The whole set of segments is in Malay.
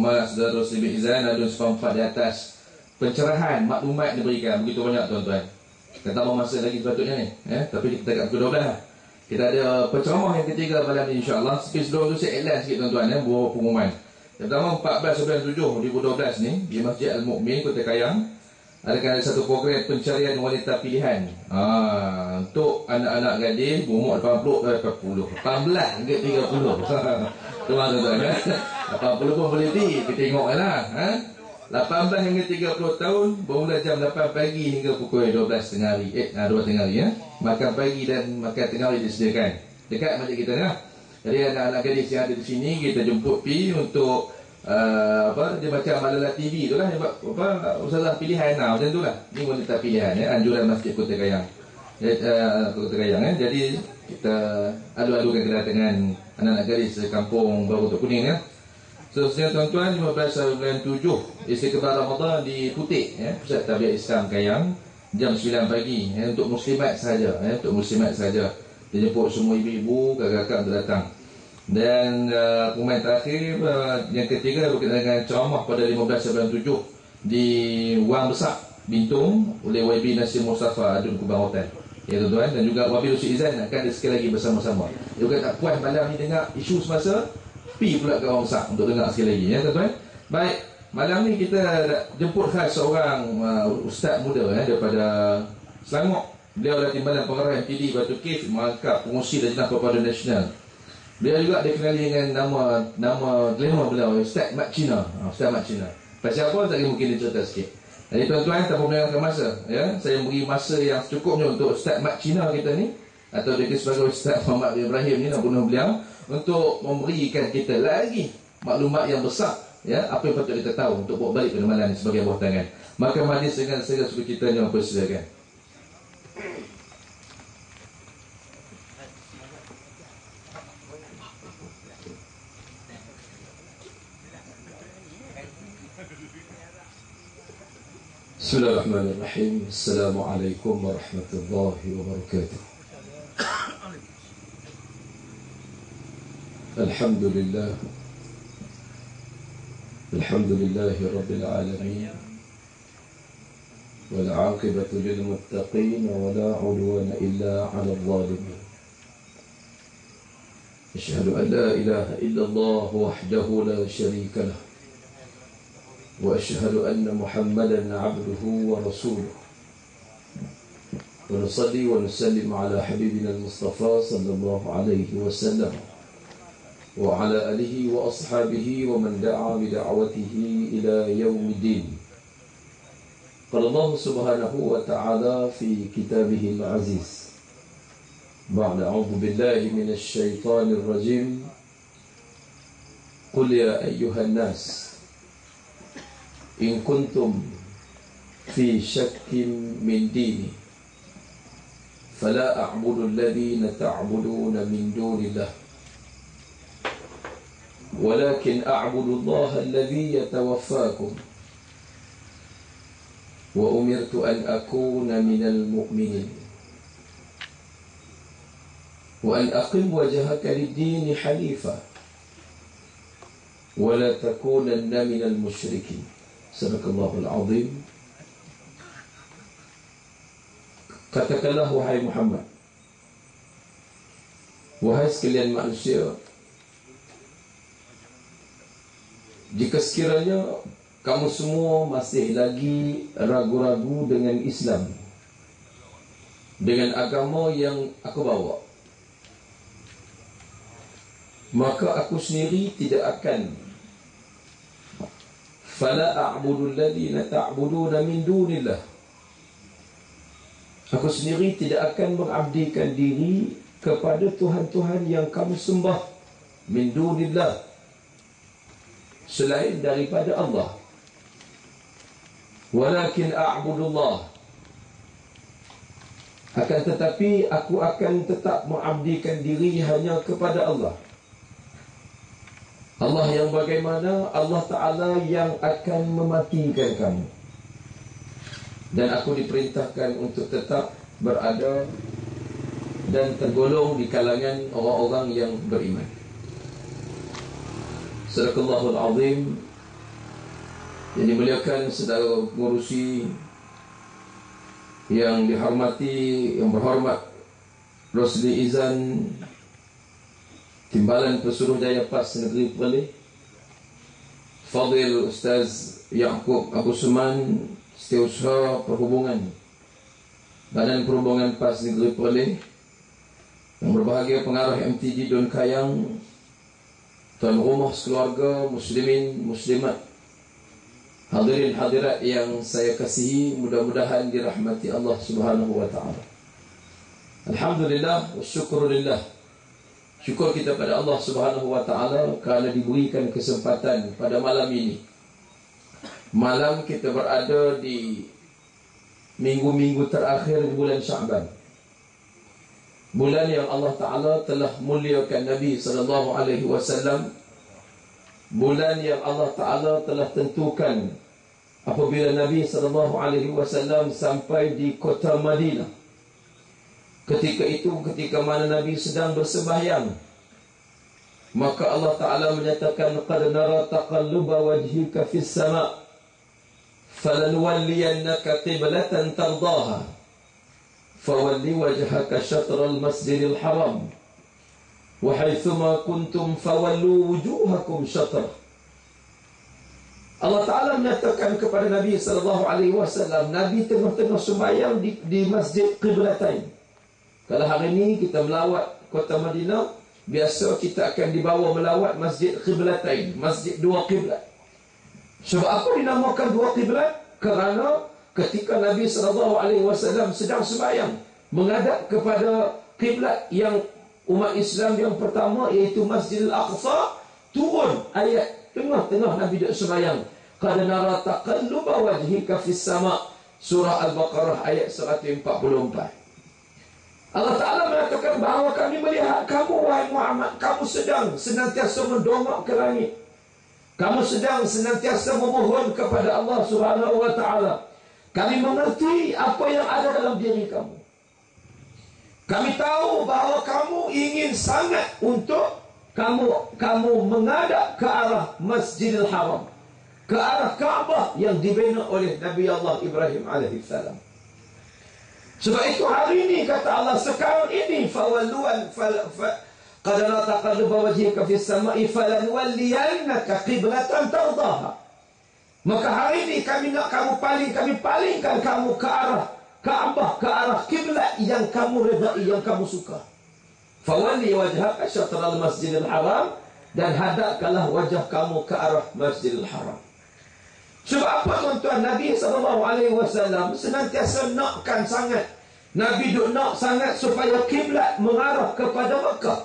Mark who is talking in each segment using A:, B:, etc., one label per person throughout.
A: Saudara Muslim Izan ada 4 di atas pencerahan maklumat diberikan begitu banyak tuan-tuan. Kita tak mau masa lagi sepatutnya ni, tapi kita kat pukul 12 lah. Kita ada penceramah yang ketiga malam ni insya-Allah. Sebelum tu saya iklan sikit tuan-tuan beberapa pengumuman. Yang pertama 14/97 2012 ni di Masjid Al-Mu'min Kota Kayang ada satu program pencarian wanita pilihan. Untuk anak-anak gadis berumur 18 hingga 30. Tuan-tuan 80 pun boleh pergi, kita tengoklah 18 hingga 30 tahun bermula jam 8 pagi hingga pukul 12 tengah hari. 2 tengah hari Makan pagi dan makan tengah hari disediakan dekat masjid kita ni. Jadi anak-anak gadis yang ada di sini kita jemput pergi untuk dia macam Malala TV tu lah, ustazah pilihan macam tu lah. Ni wanita pilihan anjuran Masjid Kota Kayang. Kota Kayang Jadi kita adu-adukan kedatangan anak-anak gadis kampung Baru Tok Kuning Seterusnya tuan-tuan 15/7 Istiqbal Ramadan di Putik Pusat Tabiat Islam Kayang jam 9 pagi untuk muslimat sahaja untuk muslimat sahaja. Dia jemput semua ibu-ibu, kakak-kakak untuk datang. Dan pengumuman terakhir yang ketiga berkaitan dengan ceramah pada 15/7 di Wang Besar Bintung oleh YB Nasir Mustafa Adun Kubang Hotel. Tuan-tuan, dan juga Wabil Usul Izan akan ada sekali lagi bersama-sama. Dia juga tak puas malam ni dengar isu semasa, pi pula ke Wang Besar untuk dengar sekali lagi tuan-tuan. Baik, malam ni kita jemput khas seorang ustaz muda daripada Selangor. Beliau adalah Timbalan Pengarah MPD Batu Kif, Markab Pengurusi dan Jenah Propaganda Nasional. Beliau juga dikenali dengan nama glamour beliau, Ustaz Mat Cina. Ustaz Mat Cina. Pasal apa? Tak mungkin dia cerita sikit. Jadi tuan-tuan, tanpa melengahkan masa, saya beri masa yang secukupnya untuk Ustaz Mat Cina kita ni, atau dia sebagai Ustaz Muhammad bin Ibrahim ni, nak bunuh beliau, untuk memberikan kita lagi maklumat yang besar, apa yang patut kita tahu untuk bawa balik pada malam ni sebagai buah tangan. Maka majlis dengan segala sukacitanya mempersilakan.
B: Bismillahirrahmanirrahim. Assalamualaikum warahmatullahi wabarakatuh. Alhamdulillah. Alhamdulillahi rabbil alamin. Wal 'aqibatu lil muttaqin wa la 'udwana illa 'alal zalimin. Asyhadu an la ilaha illallah wahdahu la syarika lah. وأشهد أن محمدا عبده ورسوله ونصلي ونسلم على حبيبنا المصطفى صلى الله عليه وسلم وعلى آله وأصحابه ومن دعا بدعوته إلى يوم الدين. قال الله سبحانه وتعالى في كتابه العزيز بعد أعوذ بالله من الشيطان الرجيم قل يا أيها الناس إن كنتم في شك من ديني فلا أعبد الذين تعبدون من دون الله ولكن أعبد الله الذي يتوفاكم وأمرت أن أكون من المؤمنين وأن أقم وجهك للدين حنيفا ولا تكونن من المشركين. Sadaqallahul azim. Katakanlah wahai Muhammad, wahai sekalian manusia, jika sekiranya kamu semua masih lagi ragu-ragu dengan Islam, dengan agama yang aku bawa, maka aku sendiri tidak akan fala a'budu alladhina ta'buduna min dunillah. Aku sendiri tidak akan mengabdikan diri kepada Tuhan-Tuhan yang kamu sembah min dunillah, selain daripada Allah. Walakin a'budullah, akan tetapi aku akan tetap mengabdikan diri hanya kepada Allah. Allah yang bagaimana? Allah Ta'ala yang akan mematikan kamu. Dan aku diperintahkan untuk tetap berada dan tergolong di kalangan orang-orang yang beriman. Sadaqallahul azim. Yang dimuliakan saudara pengurusi yang dihormati, yang berhormat Rosli Izan, Timbalan Pesuruhjaya PAS Negeri Perlis, Fadil Ustaz Yaakob Abu Suman, Setiausaha Perhubungan Badan Perhubungan PAS Negeri Perlis, yang berbahagia pengarah MTG Don Kayang, tuan rumah sekeluarga, muslimin, muslimat, hadirin hadirat yang saya kasihi, mudah-mudahan dirahmati Allah Subhanahu wa taala. Alhamdulillah wa syukurulillah. Syukur kita pada Allah Subhanahu wa taala kerana diberikan kesempatan pada malam ini. Malam kita berada di minggu-minggu terakhir di bulan Syaban. Bulan yang Allah Ta'ala telah muliakan Nabi sallallahu alaihi wasallam. Bulan yang Allah Ta'ala telah tentukan apabila Nabi sallallahu alaihi wasallam sampai di kota Madinah. Ketika itu, ketika mana Nabi sedang bersembahyang, maka Allah Ta'ala menyatakan, qad nara taqalluba wajhika fis sama' falanwalliyannaka qiblatan tardaha fawalli wajhaka syatral masjidil haram wa haitsuma kuntum fawallu wujuhakum syatra. Allah Ta'ala menyatakan kepada Nabi sallallahu alaihi wasallam, Nabi tengah-tengah sembahyang di Masjid Qiblatain. Kalau hari ini kita melawat kota Madinah, biasa kita akan dibawa melawat Masjid Qiblatain, Masjid dua kiblat. Sebab apa dinamakan dua kiblat? Kerana ketika Nabi SAW sedang sembahyang menghadap kepada kiblat yang umat Islam yang pertama, iaitu Masjidil Aqsa, turun ayat tengah-tengah Nabi duduk sembahyang, qad nara taqalluba wajhika fis sama', surah Al-Baqarah ayat 144. Allah Ta'ala mengatakan bahawa kami melihat kamu, wahai Muhammad, kamu sedang senantiasa mendongak ke langit. Kamu sedang senantiasa memohon kepada Allah Subhanahu wa Ta'ala. Kami mengerti apa yang ada dalam diri kamu. Kami tahu bahawa kamu ingin sangat untuk kamu menghadap ke arah Masjidil Haram, ke arah Kaabah yang dibina oleh Nabi Allah Ibrahim alaihissalam. Sebab itu hari ini kata Allah, sekarang ini qad nara taqalluba wajhika fis sama'i falanwalliyannaka qiblatan tardaha. Maka hari ini kami nak kami palingkan kamu ke arah Kaabah, ke arah kiblat yang kamu redai, yang kamu suka. Fawalli wajhaka syatral masjidil haram, dan hadapkanlah wajah kamu ke arah Masjidil Haram. Sebab apa tuan-tuan? Nabi SAW senantiasa nakkan sangat, Nabi duk nak sangat supaya kiblat mengarah kepada Mekah.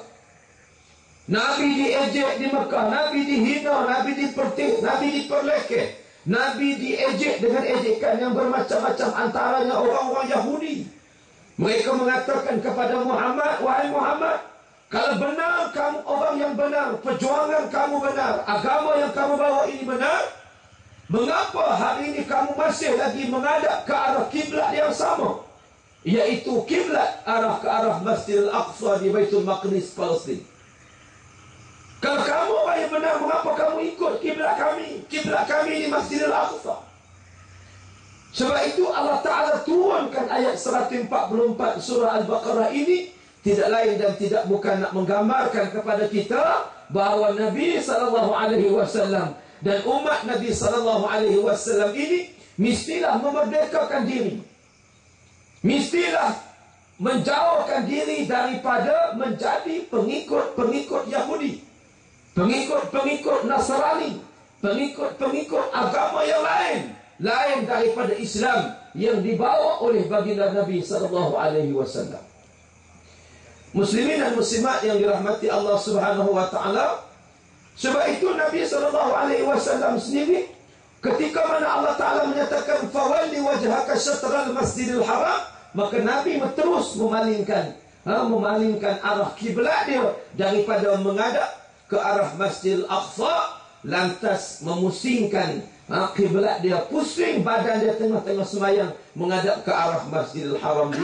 B: Nabi diejek di Mekah, Nabi dihina, Nabi dipertik, Nabi diperlekeh, Nabi diejek dengan ejekan yang bermacam-macam, antaranya orang-orang Yahudi. Mereka mengatakan kepada Muhammad, wahai Muhammad, kalau benar kamu orang yang benar, perjuangan kamu benar, agama yang kamu bawa ini benar, mengapa hari ini kamu masih lagi menghadap ke arah kiblat yang sama, iaitu kiblat ke arah Masjidil Aqsa di Baitul Maqdis, Palestin? Kalau kamu orang yang benar, mengapa kamu ikut kiblat kami di Masjidil Aqsa? Sebab itu Allah Ta'ala turunkan ayat 144 surah Al-Baqarah ini, tidak lain dan tidak bukan nak menggambarkan kepada kita bahawa Nabi SAW dan umat Nabi SAW ini mestilah memerdekakan diri, mestilah menjauhkan diri daripada menjadi pengikut-pengikut Yahudi, pengikut-pengikut Nasrani, pengikut-pengikut agama yang lain daripada Islam yang dibawa oleh baginda Nabi SAW. Muslimin dan muslimat yang dirahmati Allah Subhanahu wa taala, sebab itu Nabi SAW sendiri, ketika mana Allah Ta'ala menyatakan fawalli wajhaka syatral masjidil haram, maka Nabi terus memalingkan arah kiblat dia daripada menghadap ke arah Masjidil Aqsa, lantas memusingkan kiblat dia, pusing badan dia tengah-tengah sembahyang menghadap ke arah Masjidil Haram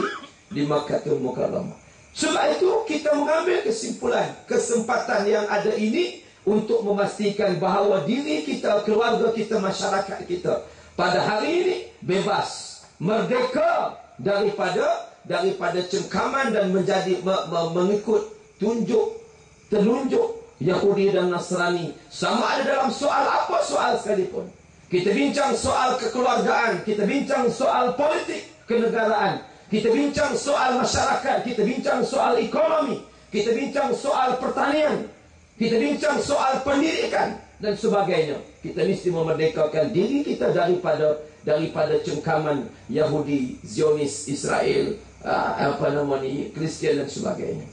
B: di Makkahul Mukarramah. Sebab itu kita mengambil kesimpulan, kesempatan yang ada ini untuk memastikan bahawa diri kita, keluarga kita, masyarakat kita pada hari ini bebas, merdeka daripada cengkaman dan menjadi mengikut telunjuk Yahudi dan Nasrani, sama ada dalam soal apa soal sekalipun. Kita bincang soal kekeluargaan, kita bincang soal politik kenegaraan, kita bincang soal masyarakat, kita bincang soal ekonomi, kita bincang soal pertanian, kita bincang soal pendidikan dan sebagainya. Kita mesti memerdekakan diri kita daripada cengkaman Yahudi, Zionis, Israel, Kristian dan sebagainya.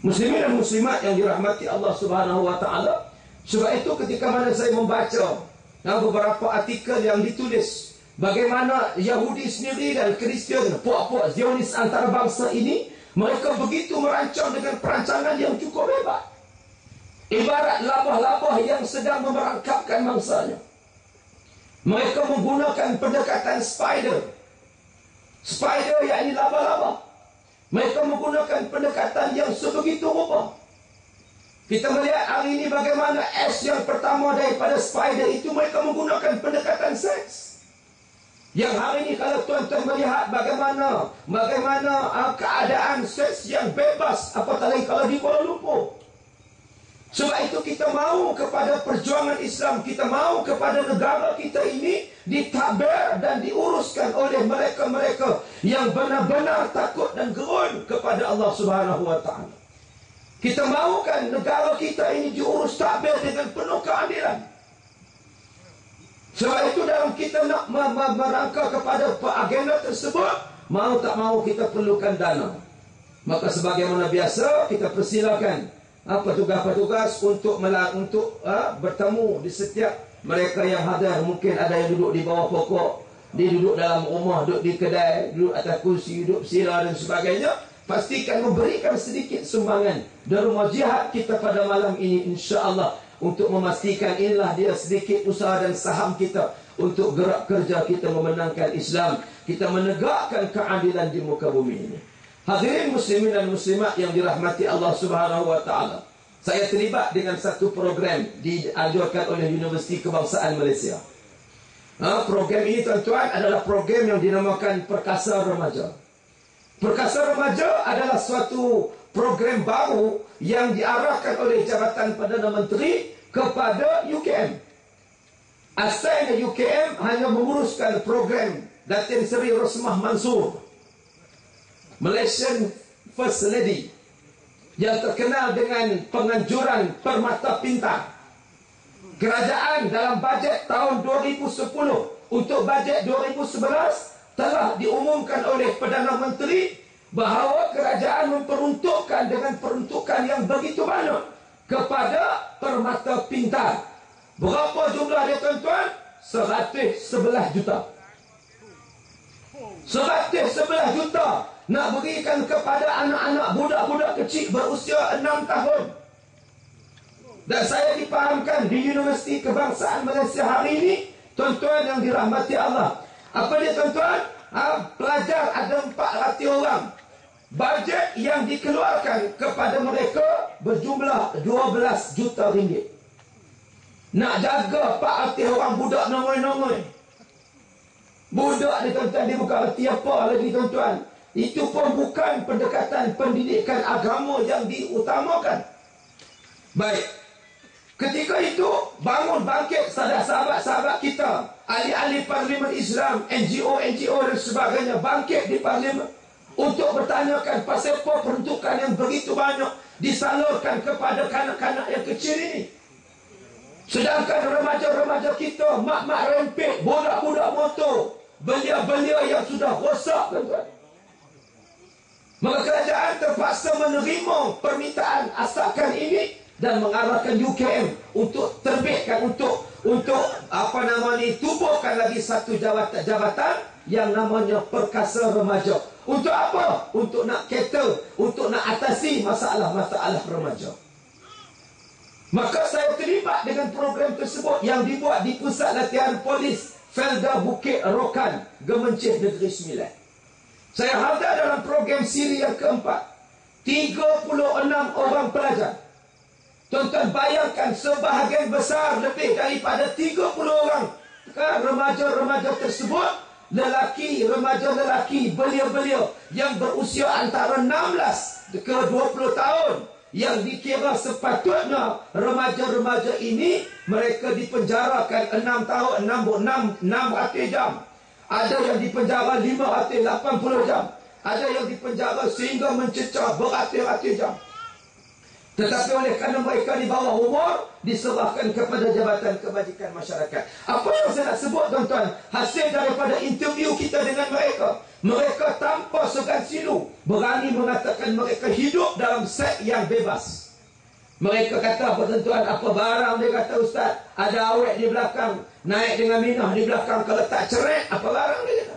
B: Muslimin dan muslimat yang dirahmati Allah Subhanahu wa taala, sebab itu ketika mana saya membaca beberapa artikel yang ditulis bagaimana Yahudi sendiri dan Kristian, puak-puak Zionis antarabangsa ini, mereka begitu merancang dengan perancangan yang cukup hebat, ibarat labah-labah yang sedang memerangkapkan mangsanya. Mereka menggunakan pendekatan spider, yakni laba-laba. Mereka menggunakan pendekatan yang sebegitu rupa. Kita melihat hari ini bagaimana S yang pertama daripada spider itu, mereka menggunakan pendekatan seks. Yang hari ini kalau tuan-tuan melihat bagaimana keadaan seks yang bebas, apatah lagi kalau di Kuala Lumpur. Sebab itu kita mahu kepada perjuangan Islam, kita mahu kepada negara kita ini ditadbir dan diuruskan oleh mereka-mereka yang benar-benar takut dan gerun kepada Allah Subhanahu wa taala. Kita mahukan negara kita ini diurus tadbir dengan penuh keadilan. Sebab itu dalam kita nak merangka kepada agenda tersebut, mau tak mau kita perlukan dana. Maka sebagaimana biasa kita persilakan petugas-petugas untuk bertemu di setiap mereka yang hadir. Mungkin ada yang duduk di bawah pokok, dia duduk dalam rumah, duduk di kedai, duduk atas kursi, duduk sila dan sebagainya. Pastikan memberikan sedikit sumbangan derma jihad kita pada malam ini, insya-Allah, untuk memastikan inilah dia sedikit usaha dan saham kita untuk gerak kerja kita memenangkan Islam, kita menegakkan keadilan di muka bumi ini. Hadirin muslimin dan muslimat yang dirahmati Allah Subhanahu wa taala, saya terlibat dengan satu program dianjurkan oleh Universiti Kebangsaan Malaysia. Program ini tuan-tuan adalah program yang dinamakan Perkasa Remaja. Perkasa Remaja adalah suatu program baru yang diarahkan oleh Jabatan Perdana Menteri kepada UKM. Asalnya UKM hanya menguruskan program Datin Seri Rosmah Mansur, Malaysian First Lady, yang terkenal dengan penganjuran permata pintar. Kerajaan dalam bajet tahun 2010 untuk bajet 2011 telah diumumkan oleh Perdana Menteri bahawa kerajaan memperuntukkan dengan peruntukan yang begitu banyak kepada permata pintar. Berapa jumlah dia tuan-tuan? 111 juta. 111 juta nak berikan kepada anak-anak budak-budak kecil berusia 6 tahun. Dan saya dipahamkan di Universiti Kebangsaan Malaysia hari ini, tuan-tuan yang dirahmati Allah, apa dia tuan-tuan? Pelajar ada 400 orang. Bajet yang dikeluarkan kepada mereka berjumlah 12 juta ringgit. Nak jaga 400 orang budak nongoi-nongoi. Budak ni tuan-tuan, dia bukan erti apa lagi tuan-tuan. Itu pun bukan pendekatan pendidikan agama yang diutamakan. Baik. Ketika itu bangun bangkit sahabat-sahabat kita, ahli-ahli Parlimen Islam, NGO dan sebagainya, bangkit di Parlimen untuk bertanyakan pasal apa peruntukan yang begitu banyak disalurkan kepada kanak-kanak yang kecil ini. Sedangkan remaja-remaja kita, mak-mak rempit, budak-budak motor, belia-belia yang sudah rosak, tuan-tuan. Maka kerajaan terpaksa menerima permintaan asakan ini dan mengarahkan UKM untuk terbitkan, untuk tubuhkan lagi satu jabatan yang namanya Perkasa Remaja. Untuk apa? Untuk nak cater, untuk nak atasi masalah-masalah remaja. Maka saya terlibat dengan program tersebut yang dibuat di Pusat Latihan Polis Felda Bukit Rokan, Gemencih Negeri Sembilan. Saya hadir dalam program siri yang keempat. 36 orang pelajar Tuan-tuan bayangkan sebahagian besar lebih daripada 30 orang remaja-remaja tersebut, remaja lelaki belia-belia yang berusia antara 16 ke 20 tahun, yang dikira sepatutnya remaja-remaja ini mereka dipenjarakan 6 tahun, 600 jam. Ada yang dipenjara 580 jam. Ada yang dipenjara sehingga mencecah beratus-ratus jam. Tetapi oleh kerana mereka di bawah umur, diserahkan kepada Jabatan Kebajikan Masyarakat. Apa yang saya nak sebut, tuan-tuan, hasil daripada interview kita dengan mereka, mereka tanpa segan silu berani mengatakan mereka hidup dalam seks yang bebas. Mereka kata, apa tuan-tuan, apa barang dia kata, ustaz, ada awet di belakang, naik dengan minah di belakang, kalau tak cerai, apa barang dia kata.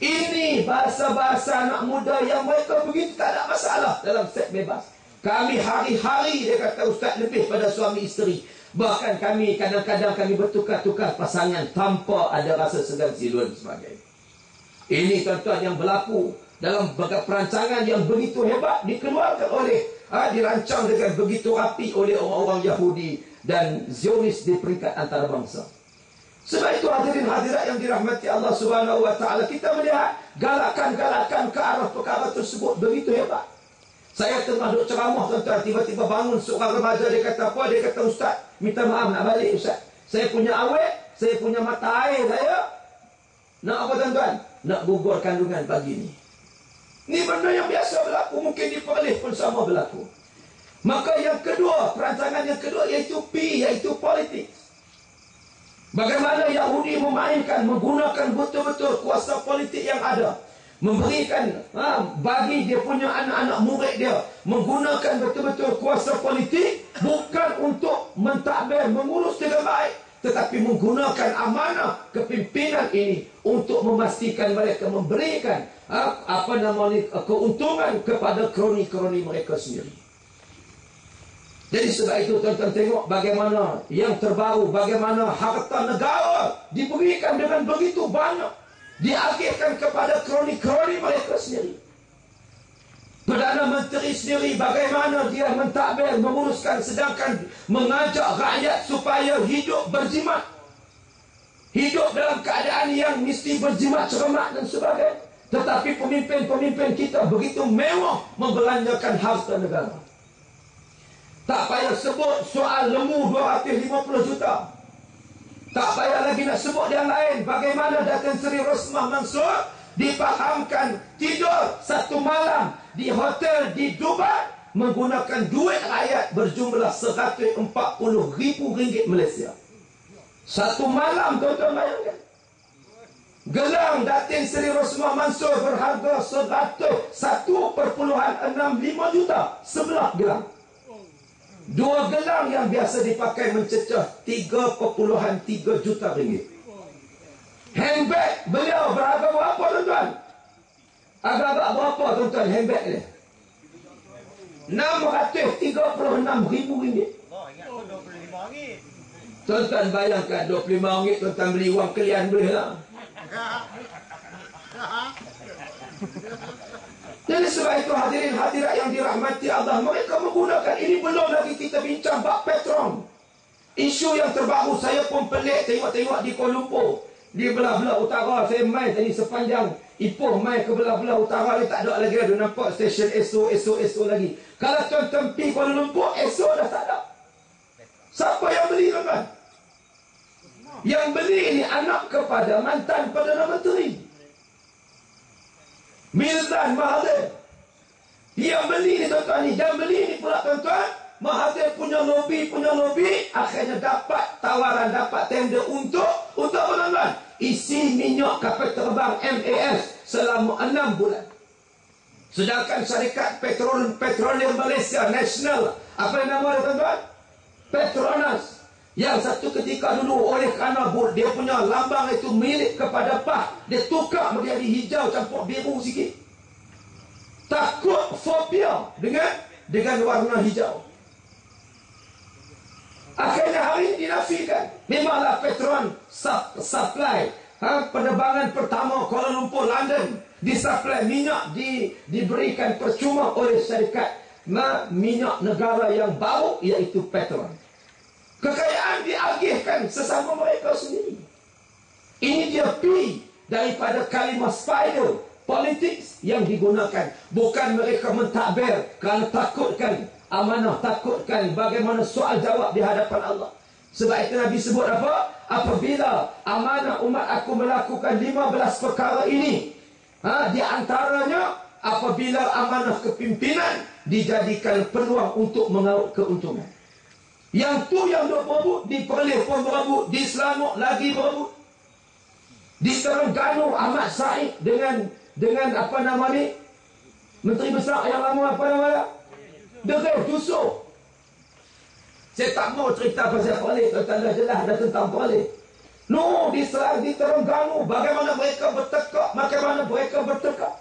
B: Ini bahasa-bahasa anak muda yang mereka begitu tak ada masalah dalam seks bebas. Kami hari-hari, dia kata ustaz, lebih pada suami isteri. Bahkan kami kadang-kadang kami bertukar-tukar pasangan tanpa ada rasa segan silu dan sebagainya. Ini tuan-tuan yang berlaku dalam perancangan yang begitu hebat, dikeluarkan oleh, dirancang dengan begitu rapi oleh orang-orang Yahudi dan Zionis di peringkat antarabangsa. Sebab itu hadirin hadirat yang dirahmati Allah Subhanahu wa taala, kita melihat galakan-galakan ke arah perkara tersebut begitu hebat. Saya tengah duk ceramah, tuan-tuan, tiba-tiba bangun seorang remaja, dia kata apa? Dia kata, ustaz, minta maaf nak balik ustaz. Saya punya awet, saya punya mata air saya. Nak apa tuan-tuan? Nak gugur kandungan pagi ni. Ni benda yang biasa berlaku, mungkin di Perlis pun sama berlaku. Maka yang kedua, perancangan yang kedua iaitu P, iaitu politik. Bagaimana Yahudi memainkan, menggunakan betul-betul kuasa politik yang ada, memberikan bagi dia punya anak-anak murid dia, menggunakan betul-betul kuasa politik bukan untuk mentadbir, mengurus dengan baik, tetapi menggunakan amanah kepimpinan ini untuk memastikan mereka memberikan keuntungan kepada kroni-kroni mereka sendiri. Jadi sebab itu tuan-tuan tengok bagaimana yang terbaru, bagaimana harta negara diberikan dengan begitu banyak, diakhirkan kepada kroni-kroni mereka sendiri. Perdana Menteri sendiri bagaimana dia mentadbir, menguruskan, sedangkan mengajak rakyat supaya hidup berjimat, hidup dalam keadaan yang mesti berjimat, cermat dan sebagainya. Tetapi pemimpin-pemimpin kita begitu mewah membelanjakan harta negara. Tak payah sebut soal lembu 250 juta. Tak payah lagi nak sebut yang lain. Bagaimana Datin Seri Rosmah Mansur dipahamkan tidur satu malam di hotel di Dubai menggunakan duit rakyat berjumlah 140,000 ringgit Malaysia. Satu malam, tuan-tuan bayangkan. Gelang Datin Seri Rosmah Mansur berharga 101.65 juta. Sebelah gelang. Dua gelang yang biasa dipakai mencecah 3.3 juta ringgit. Handbag beliau berharga berapa, tuan-tuan? Agak-agak berapa, tuan-tuan, handbag dia? 636,000 ringgit. Tuan-tuan bayangkan 25 ringgit, tuan-tuan beli wang kelian boleh lah. Jadi sebab itu hadirin hadirat yang dirahmati Allah, mereka menggunakan ini. Belum lagi kita bincang bab Petron. Isu yang terbaru, saya pun pelik tengok-tengok di Kuala Lumpur, di belah-belah utara. Saya main tadi sepanjang Ipoh, main ke belah-belah utara ni, tak ada lagi ada nampak stesen ESO lagi. Kalau tuan-tuan pergi Kuala Lumpur, ESO dah tak ada. Siapa yang beli, tuan-tuan? Yang beli ini anak kepada mantan Perdana Menteri Mirzan Mahathir. Yang beli ni, tuan-tuan, ni. Dan beli ni pula, tuan-tuan, Mahathir punya lobby, akhirnya dapat tawaran, dapat tender untuk apa, tuan-tuan? Isi minyak kapal terbang MAS selama 6 bulan. Sedangkan syarikat petroleum Malaysia National, apa yang nama dia, tuan-tuan? Petronas. Yang satu ketika dulu oleh kerana dia punya lambang itu milik kepada PAH, dia tukar menjadi hijau campur biru sikit. Takut, fobia dengan warna hijau. Akhirnya hari ini dinafikan. Memanglah Petron supply penerbangan pertama Kuala Lumpur London, disupply minyak diberikan percuma oleh syarikat minyak negara yang baru, iaitu petrol. Kekayaan diagihkan sesama mereka sendiri. Ini dia P daripada kalimah spider, politics yang digunakan. Bukan mereka mentadbir kerana takutkan amanah, takutkan bagaimana soal jawab di hadapan Allah. Sebab itu Nabi sebut apa? Apabila amanah umat aku melakukan 15 perkara ini, di antaranya apabila amanah kepimpinan dijadikan peluang untuk mengaut keuntungan. Yang tu yang duk berebut, di Perlis pun berebut, di Selangor lagi berebut, di Terengganu Ahmad Said dengan apa nama ni, Menteri Besar yang lama, apa nama dia, Derek Yusof. Saya tak mau cerita pasal Perlis, dah jelas dah tentang Perlis. No, di Terengganu bagaimana mereka bertekak, mereka bertengkar.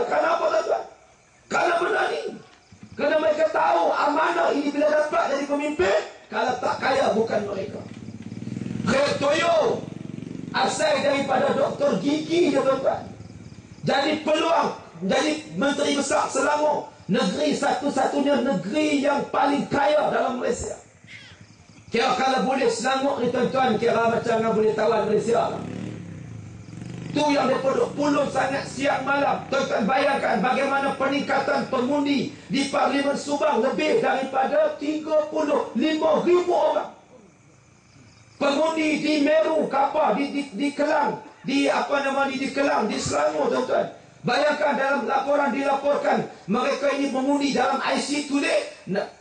B: Kenapa tuan-tuan? Kerana benar ni. Kerana mereka tahu amanah ini bila dapat dari pemimpin, kalau tak kaya bukan mereka. Khair Toyo asal daripada doktor gigi dia, tuan-tuan. Jadi peluang jadi Menteri Besar Selangor, negeri satu-satunya negeri yang paling kaya dalam Malaysia. Kira kalau boleh Selangor ni, tuan-tuan, kira macam yang boleh tawan Malaysia lah. Tu yang dipodok puluh sangat siang malam. Tuan-tuan bayangkan bagaimana peningkatan pengundi di Parlimen Subang lebih daripada 35,000 orang. Pengundi di Meru, Kapar, di Kelang, di Kelang, di Selangor, tuan-tuan. Bayangkan dalam laporan dilaporkan mereka ini mengundi dalam IC Today.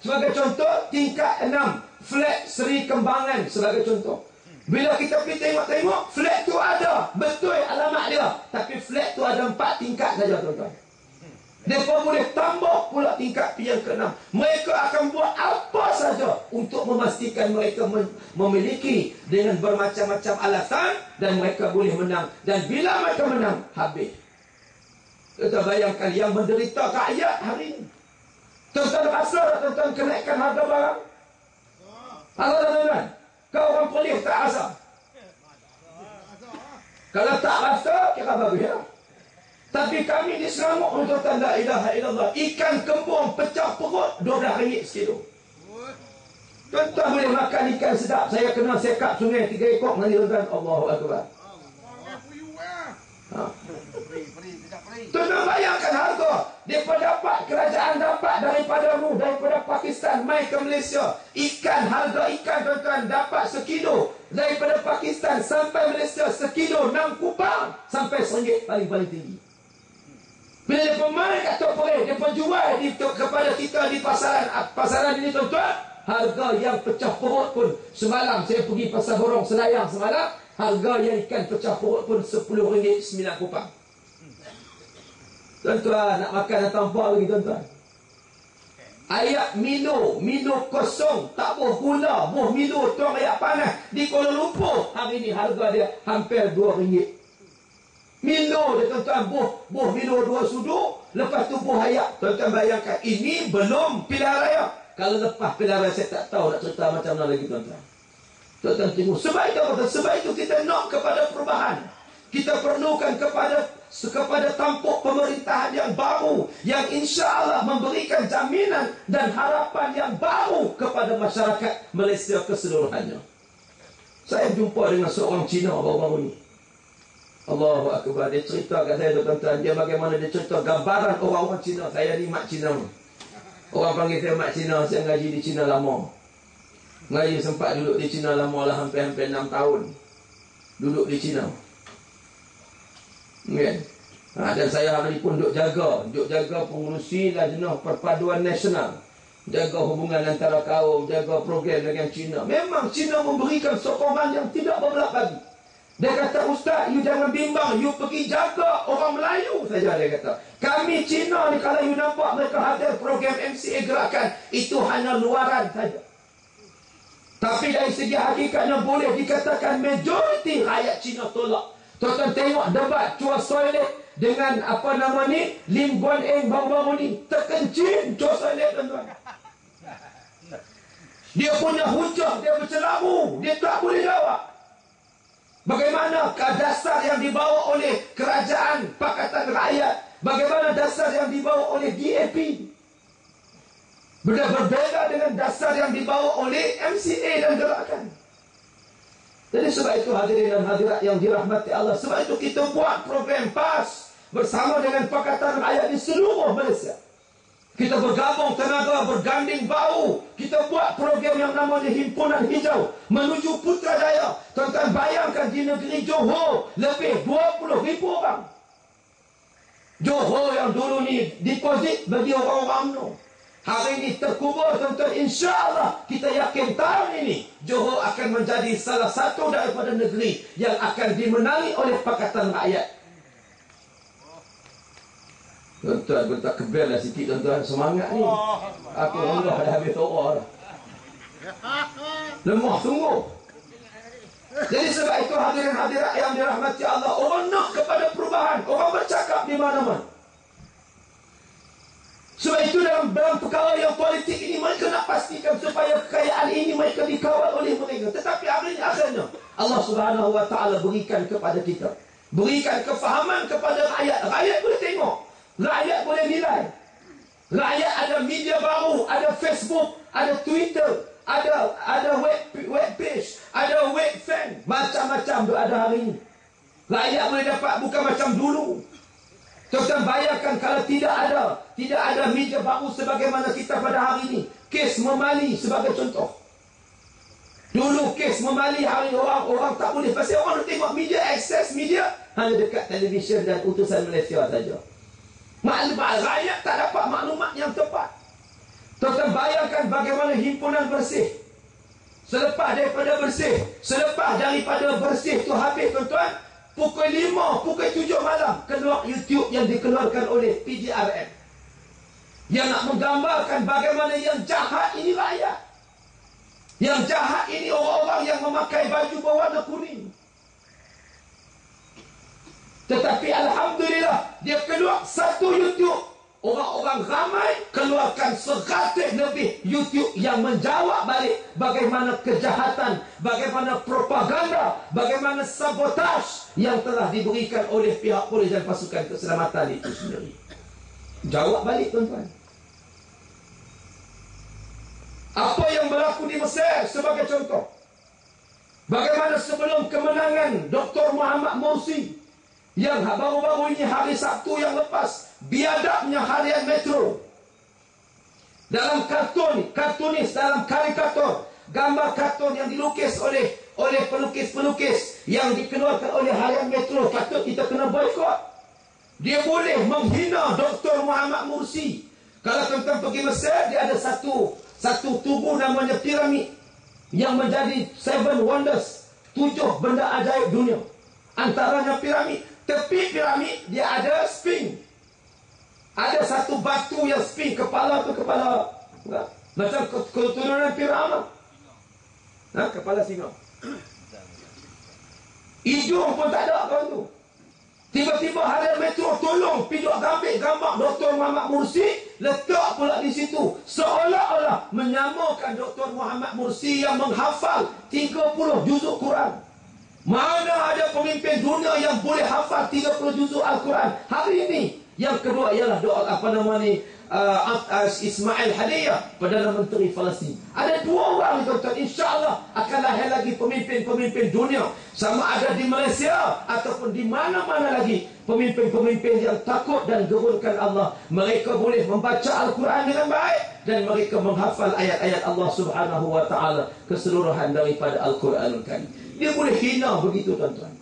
B: Sebagai contoh, tingkat 6 flat Seri Kembangan sebagai contoh. Bila kita pergi tengok-tengok, flat tu ada, betul alamat dia, tapi flat tu ada 4 tingkat saja, tuan-tuan. Mereka boleh tambah pula tingkat yang ke-6. Mereka akan buat apa saja untuk memastikan mereka memiliki dengan bermacam-macam alasan, dan mereka boleh menang. Dan bila mereka menang, habis. Kita bayangkan yang menderita rakyat hari ini. Tuan-tuan rasa tak, tuan-tuan, kenaikan harga barang? Rasa tak, tuan-tuan? Kau orang Perlis tak rasa? Kalau tak rasa, kira bagus ya. Tapi kami di Selangor, tuan-tuan, la ilaha illallah, ikan kembung pecah perut RM12 sekilo. Tuan-tuan boleh makan ikan sedap. Saya kena sekap sungai 3 ekor nanti, tuan-tuan. Allahu Akbar. Tuan-tuan bayangkan harga. Mereka dapat, kerajaan dapat daripada Pakistan mai ke Malaysia. Harga ikan, tuan-tuan, dapat sekilo daripada Pakistan sampai Malaysia, sekilo 6 kupang sampai RM1 paling tinggi. Bila mereka mai kat Tok Perlis, mereka jual kepada kita di pasaran ini, tuan-tuan. Harga yang pecah perut pun, semalam saya pergi pasar Borong Selayang semalam, harga yang ikan pecah perut pun RM10 9 kupang. Tuan-tuan, nak makan atau apa lagi, tuan-tuan? Ayak Milo kosong, tak buh gula, buh Milo tuang ayak panas di Kuala Lumpur, hari ni harga dia hampir RM2. Milo dia, tuan-tuan, buh Milo 2 sudu, lepas tu buh ayak. Tuan-tuan bayangkan, ini belum pilihan raya. Kalau lepas pilihan raya, saya tak tahu nak cerita macam mana lagi, tuan-tuan. Tuan-tuan tengok, sebab itu kita nak kepada perubahan. Kita perlukan kepada tampuk pemerintahan yang baru, yang insya-Allah memberikan jaminan dan harapan yang baru kepada masyarakat Malaysia keseluruhannya. Saya jumpa dengan seorang Cina baru-baru ni. Allahu Akbar. Dia cerita kat saya, tuan-tuan, dia bagaimana dia cerita gambaran orang-orang Cina. Saya ni mak Cina. Orang panggil saya mak Cina. Saya ngaji di Cina lama. Ngaji sempat duduk di Cina lama lah, hampir 6 tahun duduk di Cina. Okay. Dan saya hari pun duk jaga pengurusi Lajnah Perpaduan Nasional, jaga hubungan antara kaum, jaga program dengan Cina. Memang Cina memberikan sokongan yang tidak berbelah bagi. Dia kata, Ustaz, you jangan bimbang, you pergi jaga orang Melayu saja. Dia kata, kami Cina ni, kalau you nampak mereka hadir program MCA gerakan, itu hanya luaran saja. Tapi dari segi hakikatnya boleh dikatakan majoriti rakyat Cina tolak. Tuan-tuan tengok debat Chua Soilet dengan Lim Guan Eng baru-baru ni, terkencing Chua Soilet, tuan-tuan. Dia punya hujah, dia bercelaru, dia tak boleh jawab. Bagaimana dasar yang dibawa oleh kerajaan Pakatan Rakyat Bagaimana dasar yang dibawa oleh DAP? Berbeda dengan dasar yang dibawa oleh MCA dan gerakan. Jadi sebab itu hadirin dan hadirat yang dirahmati Allah, sebab itu kita buat program PAS bersama dengan Pakatan Rakyat di seluruh Malaysia. Kita bergabung tenaga, berganding bahu. Kita buat program yang namanya Himpunan Hijau menuju Putrajaya. Tuan-tuan bayangkan di negeri Johor lebih 20,000 orang. Johor yang dulu ni deposit bagi orang-orang UMNO, hari ini terkubur, tuan-tuan. InsyaAllah kita yakin tahun ini Johor akan menjadi salah satu daripada negeri yang akan dimenangi oleh Pakatan Rakyat. Tuan-tuan, aku tak kebel lah sikit, tuan-tuan. Semangat ni. Aku Allah dah habis to'ah dah. Lemah sungguh. Jadi sebab itu hadirin hadirat yang dirahmati Allah, orang nak kepada perubahan. Orang bercakap di mana-mana. Sebab itu dalam perkara yang politik ini, mereka nak pastikan supaya kekayaan ini mereka dikawal oleh mereka. Tetapi akhirnya Allah Subhanahu Wa Taala berikan kepada kita, berikan kefahaman kepada rakyat. Rakyat boleh tengok, rakyat boleh nilai. Rakyat ada media baru, ada Facebook, ada Twitter, ada web page, ada web fan, macam-macam tu ada hari ini. Rakyat boleh dapat, bukan macam dulu. Tuan-tuan bayangkan kalau tidak ada media baru sebagaimana kita pada hari ini. Kes Memali sebagai contoh. Dulu kes Memali, hari ini orang tak boleh. Pasal orang nak tengok media, akses media hanya dekat televisyen dan utusan Malaysia saja. Maklumat rakyat tak dapat maklumat yang tepat. Tuan-tuan bayangkan bagaimana himpunan bersih. Selepas daripada bersih tu habis, tuan-tuan, pukul 5, pukul 7 malam keluar YouTube yang dikeluarkan oleh PJRM, yang nak menggambarkan bagaimana yang jahat ini rakyat. Yang jahat ini orang-orang yang memakai baju berwarna kuning. Tetapi Alhamdulillah, dia keluar satu YouTube, orang-orang ramai keluarkan 100 lebih YouTube yang menjawab balik bagaimana kejahatan, bagaimana propaganda, bagaimana sabotaj yang telah diberikan oleh pihak polis dan pasukan keselamatan itu sendiri. Jawab balik, tuan-tuan. Apa yang berlaku di Mesir sebagai contoh. Bagaimana sebelum kemenangan Dr. Muhammad Morsi, yang baru-baru ini hari Sabtu yang lepas, biadabnya harian Metro dalam kartunis, dalam karikatur, gambar kartun yang dilukis oleh pelukis-pelukis yang dikeluarkan oleh harian Metro, patut kita kena boikot. Dia boleh menghina Dr. Muhammad Morsi. Kalau tuan-tuan pergi Mesir, dia ada satu tugu namanya piramid yang menjadi 7 wonders, 7 benda ajaib dunia. Antaranya piramid. Tepi piramid dia ada sphinx. Ada satu batu yang sphinx, kepala tu kepala macam keturunan piramid. Kepala singa. Hidung pun tak ada kawan tu. Tiba-tiba harian Metro tolong pinjau gambar Dr. Muhammad Morsi, letak pula di situ, seolah-olah menyamakan Dr. Muhammad Morsi yang menghafal 30 juzuk Quran. Mana ada pemimpin dunia yang boleh hafal 30 juzuk Al-Quran hari ini? Yang kedua ialah doa Ismail Haniyeh, Perdana Menteri Palestin. Ada 2 orang, tuan-tuan. InsyaAllah akan lahir lagi pemimpin-pemimpin dunia, sama ada di Malaysia ataupun di mana-mana lagi. Pemimpin-pemimpin yang takut dan gerunkan Allah. Mereka boleh membaca Al-Quran dengan baik dan mereka menghafal ayat-ayat Allah Subhanahu Wa Taala keseluruhan daripada Al-Quranul Karim. Dia boleh hina begitu, tuan-tuan.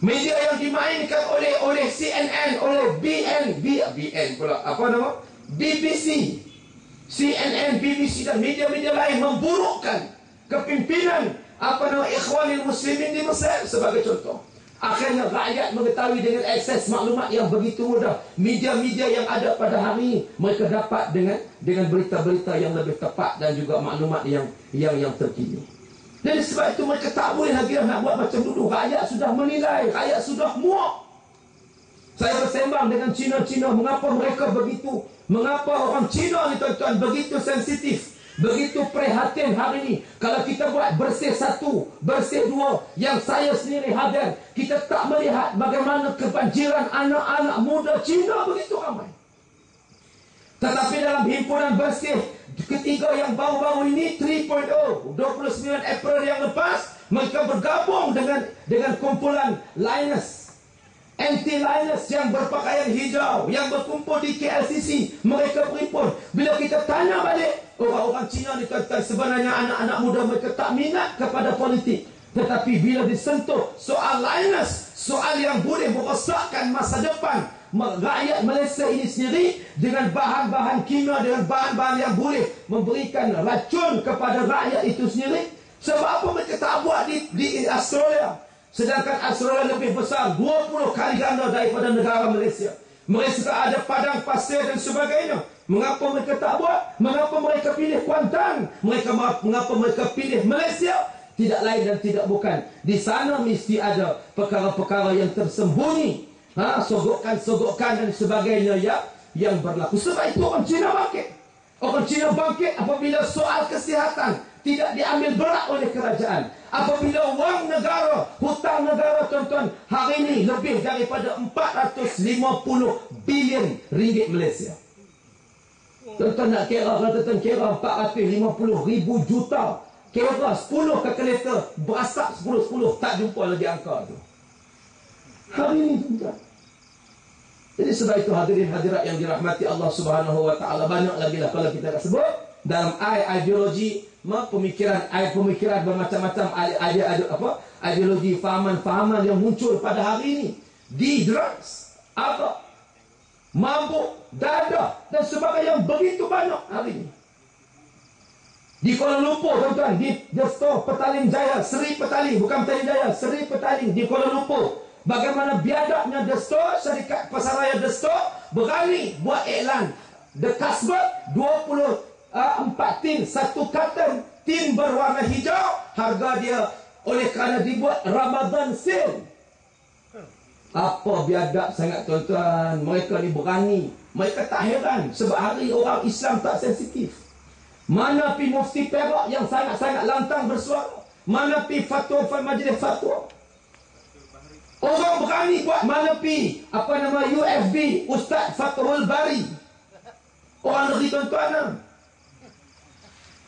B: Media yang dimainkan oleh CNN, oleh BN pula, apa nama? BBC, CNN, BBC dan media-media lain memburukkan kepimpinan Ikhwanul Muslimin di Mesir sebagai contoh. Akhirnya rakyat mengetahui dengan akses maklumat yang begitu mudah. Media-media yang ada pada hari ini, mereka dapat dengan berita-berita yang lebih tepat dan juga maklumat yang terkini. Jadi sebab itu mereka tak boleh lagi nak buat macam dulu. Rakyat sudah menilai, rakyat sudah muak. Saya bersembang dengan Cina, mengapa mereka begitu? Mengapa orang Cina ni, tuan-tuan, begitu sensitif Begitu prihatin hari ini. Kalau kita buat bersih satu, bersih dua, yang saya sendiri hadir, kita tak melihat bagaimana kebanjiran anak-anak muda Cina begitu ramai. Tetapi dalam himpunan bersih ketiga yang baru-baru ini 3.0, 29 April yang lepas, mereka bergabung dengan kumpulan Linus, anti-Linus yang berpakaian hijau, yang berkumpul di KLCC. Mereka berhimpun. Bila kita tanya balik, orang-orang Cina ni kata sebenarnya anak-anak muda mereka tak minat kepada politik. Tetapi bila disentuh soal Linus, soal yang boleh merosakkan masa depan rakyat Malaysia ini sendiri, dengan bahan-bahan kimia, dengan bahan-bahan yang boleh memberikan racun kepada rakyat itu sendiri, sebab apa mereka tak buat di Australia? Sedangkan Australia lebih besar 20 kali ganda daripada negara Malaysia. Mereka ada padang pasir dan sebagainya. Mengapa mereka tak buat? Mengapa mereka pilih Kuantan? Mengapa mereka pilih Malaysia? Tidak lain dan tidak bukan, di sana mesti ada perkara-perkara yang tersembunyi, sogokan-sogokan dan sebagainya yang berlaku. Sebab itu orang Cina bangkit. Orang Cina bangkit apabila soal kesihatan tidak diambil berat oleh kerajaan. Apabila wang negara, hutang negara, tuan-tuan, hari ini lebih daripada 450 bilion ringgit Malaysia. Tuan-tuan nak kira, tuan-tuan kira 450 ribu juta. Kira 10 kalkulator, berasap 10-10, tak jumpa lagi angka tu. Hari ini, tuan-tuan. Jadi sebab itu hadirin hadirat yang dirahmati Allah Subhanahu wa taala, banyak lagi lah kalau kita nak sebut dalam ideologi, pemikiran bermacam-macam, ideologi fahaman-fahaman yang muncul pada hari ini. Di drugs, mabuk, dadah dan sebagainya yang begitu banyak hari ini. Di Kuala Lumpur, tuan-tuan, di Store Petaling Jaya, Seri Petaling, bukan Petaling Jaya, Seri Petaling di Kuala Lumpur. Bagaimana biadabnya The Store, syarikat pasaraya The Store berani buat iklan The Kasbah 24 tin, satu karton tin berwarna hijau, harga dia oleh kerana dibuat Ramadan sale. Apa biadab sangat, tuan-tuan. Mereka ni berani. Mereka tak heran sebab hari orang Islam tak sensitif. Mana pi mufti Perak yang sangat-sangat lantang bersuara, mana pi fatwa majlis fatwa, orang berani buat. Mana pi UFB, Ustaz Fathul Bari, orang negeri, tuan-tuan.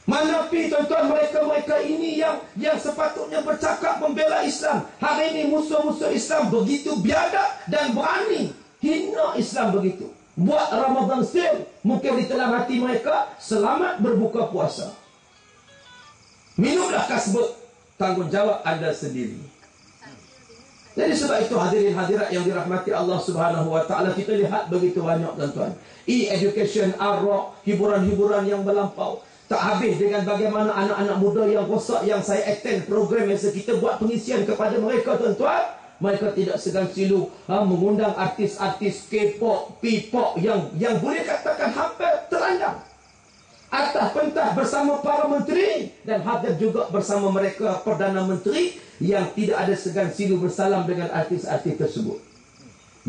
B: Mana pi, tuan-tuan, mereka ini yang sepatutnya bercakap membela Islam, hari ini musuh-musuh Islam begitu biadab dan berani hina Islam begitu. Buat Ramadan sale, mungkin di dalam hati mereka selamat berbuka puasa. Minumlah kasbut, tanggungjawab anda sendiri. Jadi sebab itu hadirin hadirat yang dirahmati Allah Subhanahu wa taala, kita lihat begitu banyak, tuan-tuan. E-education, arwah, hiburan-hiburan yang melampau. Tak habis dengan bagaimana anak-anak muda yang rosak yang saya attend program yang kita buat pengisian kepada mereka, tuan-tuan. Mereka tidak segan silu mengundang artis-artis K-pop, P-pop yang boleh katakan hampir terandang atas pentas bersama para menteri, dan hadir juga bersama mereka Perdana Menteri yang tidak ada segan silu bersalam dengan artis-artis tersebut.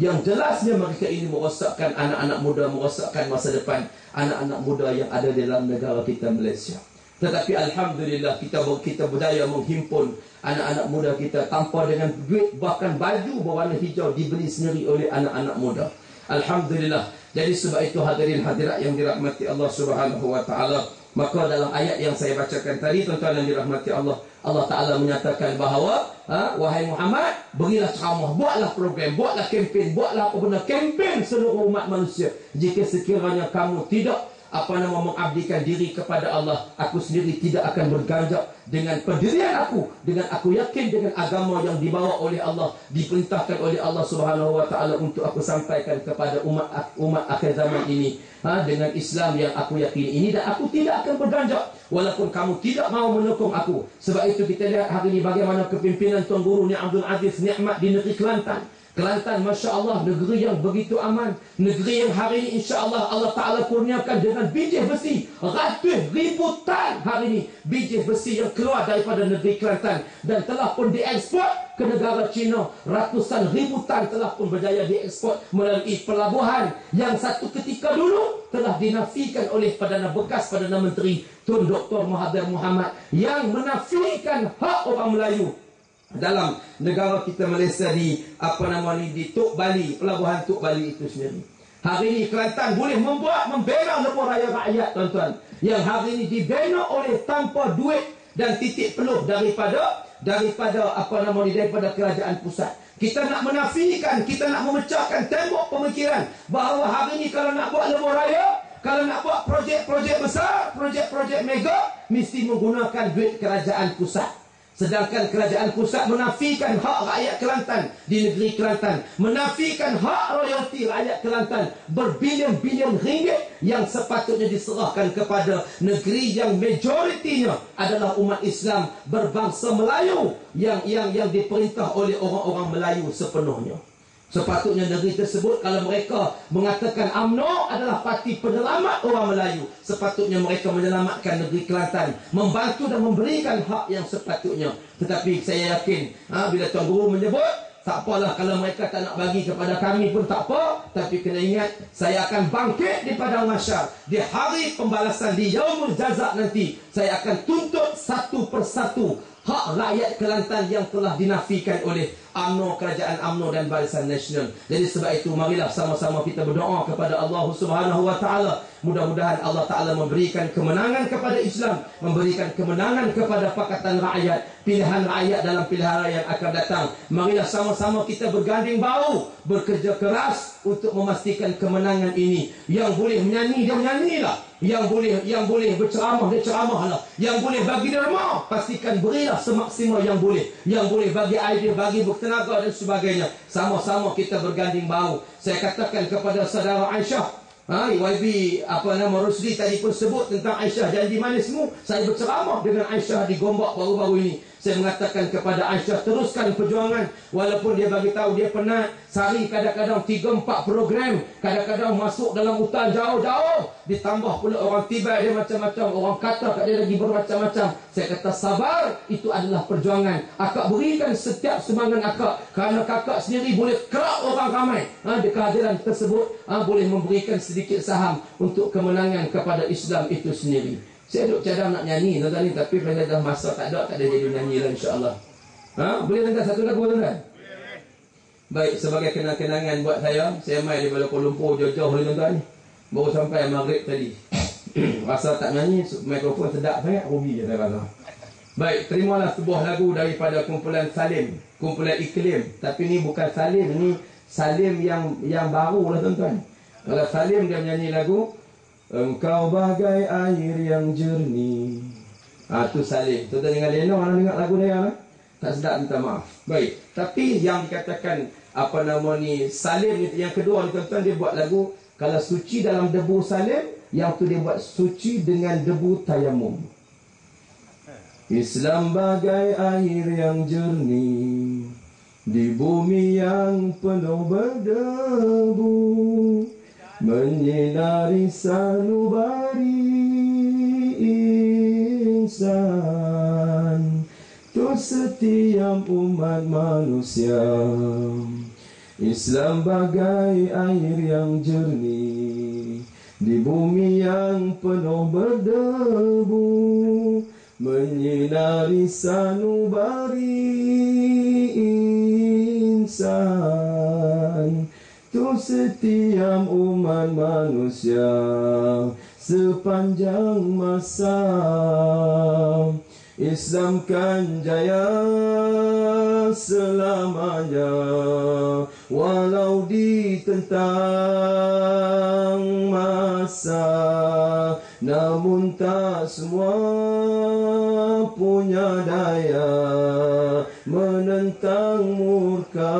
B: Yang jelasnya mereka ini merosakkan anak-anak muda, merosakkan masa depan anak-anak muda yang ada dalam negara kita Malaysia. Tetapi alhamdulillah kita berdaya menghimpun anak-anak muda kita tanpa dengan duit, bahkan baju berwarna hijau dibeli sendiri oleh anak-anak muda. Alhamdulillah. Jadi sebab itu hadirin hadirat yang dirahmati Allah Subhanahu wa taala, maka dalam ayat yang saya bacakan tadi, tuan-tuan yang dirahmati Allah, Allah Taala menyatakan bahawa wahai Muhammad, berilah ceramah, buatlah program, buatlah kempen, buatlah apa benda kempen seluruh umat manusia. Jika sekiranya kamu tidak mengabdikan diri kepada Allah, aku sendiri tidak akan berganjak dengan pendirian aku, dengan aku yakin dengan agama yang dibawa oleh Allah, diperintahkan oleh Allah Subhanahu wa taala untuk aku sampaikan kepada umat akhir zaman ini, dengan Islam yang aku yakini ini, dan aku tidak akan berganjak walaupun kamu tidak mahu mendukung aku. Sebab itu kita lihat hari ini bagaimana kepimpinan Tuan Guru Ni Abdul Aziz Nikmat di negeri Kelantan. Kelantan, Masya Allah, negeri yang begitu aman. Negeri yang hari ini insya Allah Allah Ta'ala kurniakan dengan biji besi. Ratus ribu tan hari ini biji besi yang keluar daripada negeri Kelantan. Dan telah pun diekspor ke negara China. Ratusan ribu tan telah pun berjaya diekspor melalui pelabuhan yang satu ketika dulu telah dinafikan oleh Perdana Bekas Perdana Menteri Tun Dr. Mahathir Mohamad, yang menafikan hak orang Melayu dalam negara kita Malaysia di di Tok Bali, pelabuhan Tok Bali itu sendiri. Hari ini Kelantan boleh membina lebuh raya rakyat, tuan-tuan, yang hari ini dibina oleh tanpa duit dan titik peluh daripada kerajaan pusat. Kita nak menafikan, kita nak memecahkan tembok pemikiran bahawa hari ini kalau nak buat lebuh raya, kalau nak buat projek-projek besar, projek-projek mega, mesti menggunakan duit kerajaan pusat. Sedangkan kerajaan pusat menafikan hak rakyat Kelantan di negeri Kelantan, menafikan hak royalti rakyat Kelantan berbilion-bilion ringgit yang sepatutnya diserahkan kepada negeri yang majoritinya adalah umat Islam berbangsa Melayu yang diperintah oleh orang-orang Melayu sepenuhnya. Sepatutnya negeri tersebut, kalau mereka mengatakan UMNO adalah parti penyelamat orang Melayu, sepatutnya mereka menyelamatkan negeri Kelantan, membantu dan memberikan hak yang sepatutnya. Tetapi saya yakin bila Tuan Guru menyebut, tak apalah kalau mereka tak nak bagi kepada kami pun tak apa. Tapi kena ingat, saya akan bangkit di padang mahsyar, di hari pembalasan, di Yaumul Jaza nanti. Saya akan tuntut satu persatu hak rakyat Kelantan yang telah dinafikan oleh UMNO, kerajaan UMNO dan Barisan Nasional. Jadi sebab itu marilah sama-sama kita berdoa kepada Allah Subhanahu wa taala. Mudah-mudahan Allah Taala memberikan kemenangan kepada Islam, memberikan kemenangan kepada Pakatan Rakyat, pilihan rakyat dalam pilihan raya yang akan datang. Marilah sama-sama kita berganding bahu, bekerja keras untuk memastikan kemenangan ini. Yang boleh menyanyi dia menyanyilah, yang boleh berceramah dia ceramahlah, yang boleh bagi derma pastikan berilah semaksimal yang boleh, yang boleh bagi idea, bagi bertenaga dan sebagainya. Sama-sama kita berganding bahu. Saya katakan kepada saudara Aisyah, YB Rusdi tadi pun sebut tentang Aisyah janji manismu. Saya berceramah dengan Aisyah di Gombak baru-baru ini. Saya mengatakan kepada Aisyah, teruskan perjuangan. Walaupun dia bagi tahu dia penat, sehari kadang-kadang 3-4 program, kadang-kadang masuk dalam hutan jauh-jauh, ditambah pula orang tiba dia macam-macam, orang kata kat dia lagi bermacam-macam. Saya kata sabar, itu adalah perjuangan. Akak berikan setiap semangat akak, kerana kakak sendiri boleh kerak orang ramai di kehadiran tersebut, boleh memberikan sedikit saham untuk kemenangan kepada Islam itu sendiri. Saya duk cadang nak nyanyi tuan-tuan ni, tapi bila dah masa tak ada jadi nyanyi lah insya-Allah. Boleh dengar satu lagu tuan-tuan? Baik, sebagai kenang-kenangan buat saya mai di Kuala Lumpur jauh-jauh ni tuan-tuan ni. Baru sampai maghrib tadi. Rasa tak nyanyi, mikrofon sedap sangat, rugi je saya rasa. Baik, terimalah sebuah lagu daripada kumpulan Salim, kumpulan Iklim. Tapi ni bukan Salim, ni Salim yang baru lah tuan-tuan. Kalau Salim dia menyanyi lagu Engkau bagai air yang jernih. Tu Salim. Tuan-tuan dengan Lena, orang dengar lagu dia tak sedap, minta maaf. Baik, tapi yang dikatakan Salim yang kedua ni tuan-tuan, dia buat lagu kalau suci dalam debu Salim, yang tu dia buat suci dengan debu tayamum. Islam bagai air yang jernih di bumi yang penuh berdebu, menyinari sanubari insan, tu setiap umat manusia. Islam bagai air yang jernih di bumi yang penuh berdebu, menyinari sanubari insan, tu setiap umat manusia sepanjang masa. Islam kan jaya selamanya, walau ditentang masa. Namun tak semua punya daya menentang murka.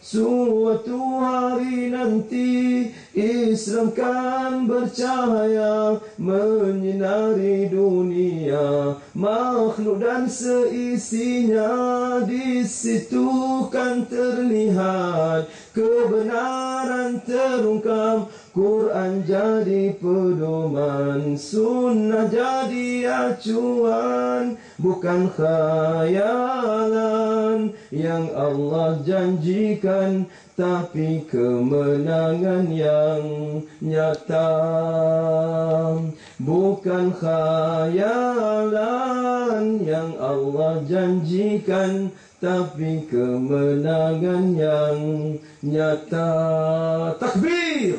B: Suatu hari nanti Islam kan bercahaya, menyinari dunia, makhluk dan seisinya. Di situ kan terlihat kebenaran terungkap. Quran jadi pedoman, sunnah jadi acuan, bukan khayalan yang Allah janjikan, tapi kemenangan yang nyata. Bukan khayalan yang Allah janjikan, tapi kemenangan yang nyata. Takbir!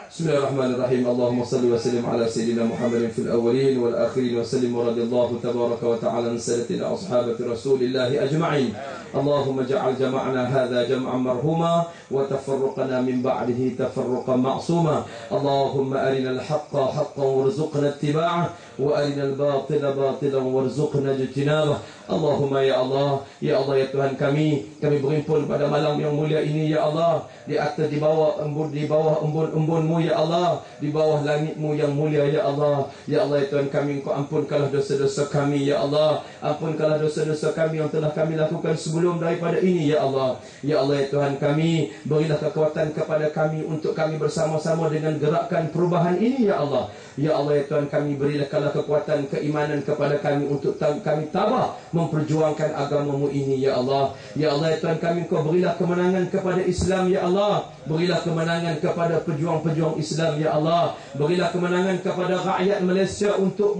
B: Bismillahirrahmanirrahim. Allahumma salli wa sallim ala sayyidina Muhammadin fil awwalin wal akhirin wa sallim wa radiyallahu tabaraka wa ta'ala an sayyidatina ashabati rasulillahi ajma'in. Allahumma ja'al jama'na hadha jam'an marhuma wa tafarruqana min ba'dihi tafarruqan ma'suma. Allahumma arina al-haqqa haqqan warzuqna ittiba'ah wa arina al-batila batilan warzuqna ijtinabah. Allahumma ya Allah, ya Allah ya Tuhan kami berhimpun pada malam yang mulia ini ya Allah, di atas di bawah embun-embun-Mu ya Allah, di bawah langit-Mu yang mulia ya Allah. Ya Allah ya Tuhan kami, Engkau ampunkanlah dosa-dosa kami ya Allah. Ampunkanlah dosa-dosa kami yang telah kami lakukan sebelum daripada ini ya Allah. Ya Allah ya Tuhan kami, berilah kekuatan kepada kami untuk kami bersama-sama dengan gerakan perubahan ini ya Allah. Ya Allah ya Tuhan kami, berilah kekuatan keimanan kepada kami untuk kami tabah memperjuangkan agama-Mu ini ya Allah. Ya Allah ya Tuhan kami, Engkau berilah kemenangan kepada Islam ya Allah. Berilah kemenangan kepada pejuang-pejuang Islam ya Allah. Berilah kemenangan kepada rakyat Malaysia untuk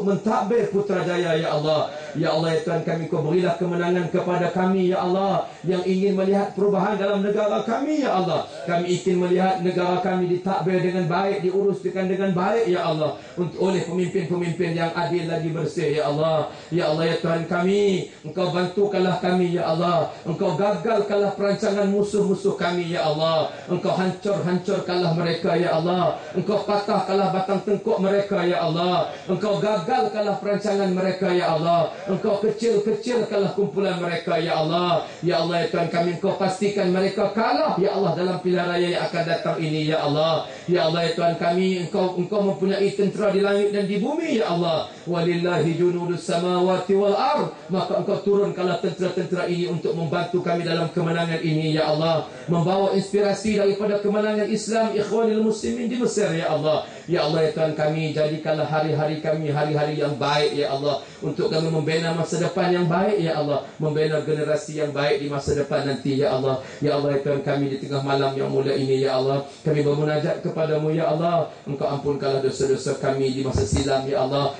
B: mentadbir Putrajaya ya Allah. Ya Allah ya Tuhan kami, Engkau berilah kemenangan kepada kami ya Allah, yang ingin melihat perubahan dalam negara kami ya Allah. Kami ingin melihat negara kami ditadbir dengan baik, diurus dengan baik ya Allah, oleh pemimpin-pemimpin yang adil lagi bersih ya Allah. Ya Allah ya Tuhan kami, Engkau bantukanlah kami ya Allah. Engkau gagalkanlah perancangan musuh-musuh kami ya Allah. Engkau hancurkanlah mereka ya Allah. Engkau patahkanlah batang tengkuk mereka ya Allah. Engkau gagalkanlah perancangan mereka ya Allah. Engkau kecilkanlah kumpulan mereka ya Allah. Ya Allah ya Tuhan kami, Engkau pastikan mereka kalah ya Allah dalam pilihan raya yang akan datang ini ya Allah. Ya Allah ya Tuhan kami, Engkau mempunyai tentera di langit dan di bumi ya Allah. Walillahi junudus samawati wal ard. Maka Engkau turunkanlah tentera-tentera ini untuk membantu kami dalam kemenangan ini ya Allah. Membawa inspirasi daripada kemenangan Islam ikhwanil muslimin di Mesir ya Allah. Ya Allah ya Tuhan kami, jadikanlah hari-hari kami hari-hari yang baik ya Allah, untuk kami membina masa depan yang baik ya Allah, membina generasi yang baik di masa depan nanti ya Allah. Ya Allah ya Tuhan kami, di tengah malam yang mulia ini ya Allah, kami bermunajat kepada-Mu ya Allah. Engkau ampunkanlah dosa-dosa kami di masa silam ya Allah,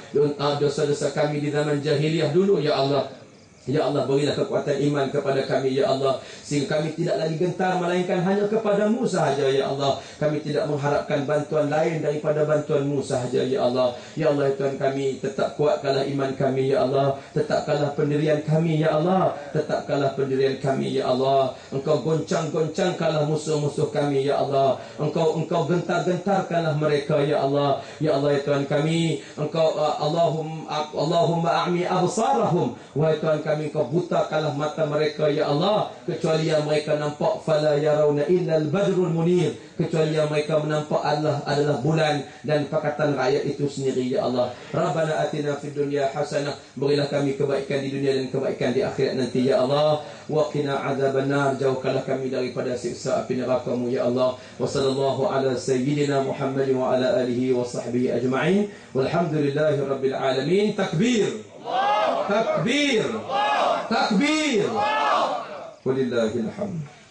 B: dosa-dosa kami di zaman jahiliyah dulu ya Allah. Ya Allah, berilah kekuatan iman kepada kami ya Allah, sehingga kami tidak lagi gentar melainkan hanya kepada-Mu sahaja ya Allah. Kami tidak mengharapkan bantuan lain daripada bantuan-Mu sahaja ya Allah. Ya Allah ya Tuhan kami, tetap kuatkanlah iman kami ya Allah. Tetapkanlah pendirian kami ya Allah. Tetapkanlah pendirian kami ya Allah. Engkau goncangkanlah musuh-musuh kami ya Allah. Engkau gentar-gentarkanlah mereka ya Allah. Ya Allah ya Tuhan kami, Engkau Allahumma a'mi absarahum. Wahai Tuhan kami, Engkau butakanlah mata mereka ya Allah, kecuali yang mereka nampak fala yarawna illa al-badrul munir, kecuali yang mereka menampak adalah bulan dan pakatan rakyat itu sendiri ya Allah. Rabbana atina fid dunya hasanah, berilah kami kebaikan di dunia dan kebaikan di akhirat nanti ya Allah. Wa qina adzabannar, jauhkanlah kami daripada siksa api neraka-Mu ya Allah. Wa sallallahu ala sayyidina Muhammad wa ala alihi wa sahbihi ajma'in. Walhamdulillahi rabbil alamin. Takbir, takbir, takbir. Walillahil hamd.